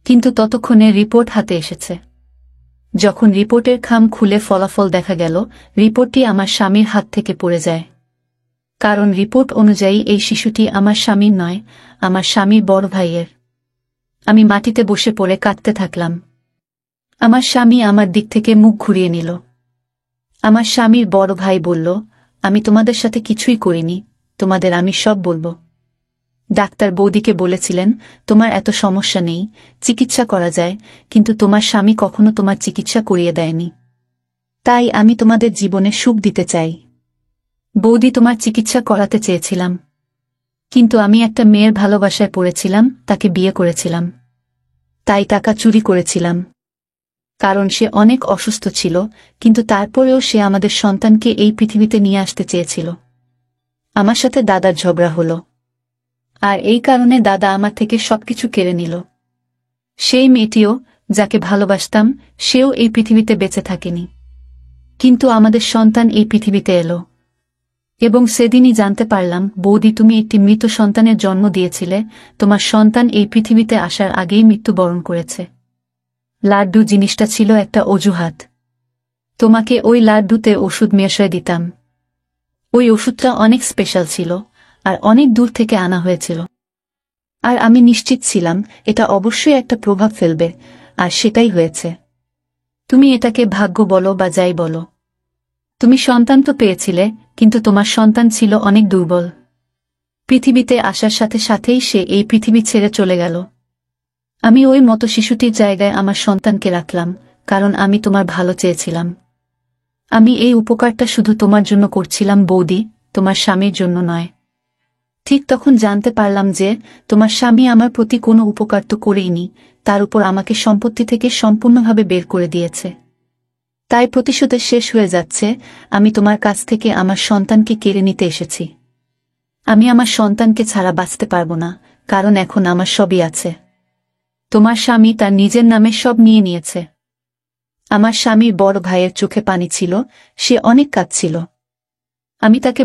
কিন্তু ততক্ষণে রিপোর্ট হাতে এসেছে। যখন রিপোর্টের খাম খুলে ফলাফল দেখা গেল, রিপোর্টটি আমার স্বামীর হাত থেকে পড়ে যায়। কারণ রিপোর্ট অনুযায়ী এই শিশুটি আমার স্বামীর নয়, আমার স্বামীর বড় ভাইয়ের। আমি মাটিতে বসে পড়ে কাঁদতে থাকলাম। আমার স্বামী আমার দিক থেকে মুখ ঘুরিয়ে নিল। আমার স্বামীর বড় ভাই বলল, আমি তোমাদের সাথে কিছুই করিনি, তোমাদের আমি সব বলবো। ডাক্তার বৌদিকে বলেছিলেন, তোমার এত সমস্যা নেই, চিকিৎসা করা যায়, কিন্তু তোমার স্বামী কখনো তোমার চিকিৎসা করিয়ে দেয়নি। তাই আমি তোমাদের জীবনে সুখ দিতে চাই। বৌদি, তোমার চিকিৎসা করাতে চেয়েছিলাম, কিন্তু আমি একটা মেয়ের ভালোবাসায় পড়েছিলাম, তাকে বিয়ে করেছিলাম। তাই টাকা চুরি করেছিলাম। কারণ সে অনেক অসুস্থ ছিল, কিন্তু তারপরেও সে আমাদের সন্তানকে এই পৃথিবীতে নিয়ে আসতে চেয়েছিল। আমার সাথে দাদার ঝগড়া হলো, আর এই কারণে দাদা আমার থেকে সবকিছু কেড়ে নিল। সেই মেয়েটিও, যাকে ভালোবাসতাম, সেও এই পৃথিবীতে বেঁচে থাকেনি। কিন্তু আমাদের সন্তান এই পৃথিবীতে এলো, এবং সেদিনই জানতে পারলাম, বৌদি, তুমি একটি মৃত সন্তানের জন্ম দিয়েছিলে। তোমার সন্তান এই পৃথিবীতে আসার আগেই মৃত্যুবরণ করেছে। লাড্ডু জিনিসটা ছিল একটা অজুহাত। তোমাকে ওই লাড্ডুতে ওষুধ মিশিয়ে দিতাম। ওই ওষুধটা অনেক স্পেশাল ছিল, আর অনেক দূর থেকে আনা হয়েছিল। আর আমি নিশ্চিত ছিলাম এটা অবশ্যই একটা প্রভাব ফেলবে, আর সেটাই হয়েছে। তুমি এটাকে ভাগ্য বলো বা যাই বলো, তুমি সন্তান তো পেয়েছিলে, কিন্তু তোমার সন্তান ছিল অনেক দুর্বল। পৃথিবীতে আসার সাথে সাথেই সে এই পৃথিবী ছেড়ে চলে গেল। আমি ওই মতো শিশুটির জায়গায় আমার সন্তানকে রাখলাম, কারণ আমি তোমার ভালো চেয়েছিলাম। আমি এই উপকারটা শুধু তোমার জন্য করছিলাম বৌদি, তোমার স্বামীর জন্য নয়। ঠিক তখন জানতে পারলাম যে তোমার স্বামী আমার প্রতি কোনো উপকার তো করেইনি, তার উপর আমাকে সম্পত্তি থেকে সম্পূর্ণভাবে বের করে দিয়েছে। তাই প্রতিশোধের শেষ হয়ে যাচ্ছে, আমি তোমার কাছ থেকে আমার সন্তানকে কেড়ে নিতে এসেছি। আমি আমার সন্তানকে ছাড়া বাঁচতে পারবো না, কারণ এখন আমার সবই আছে। তোমার স্বামী তার নিজের নামে সব নিয়ে নিয়েছে। আমার স্বামীর বড় ভাইয়ের চোখে পানি ছিল, সে অনেক কাঁদছিল। আমি তাকে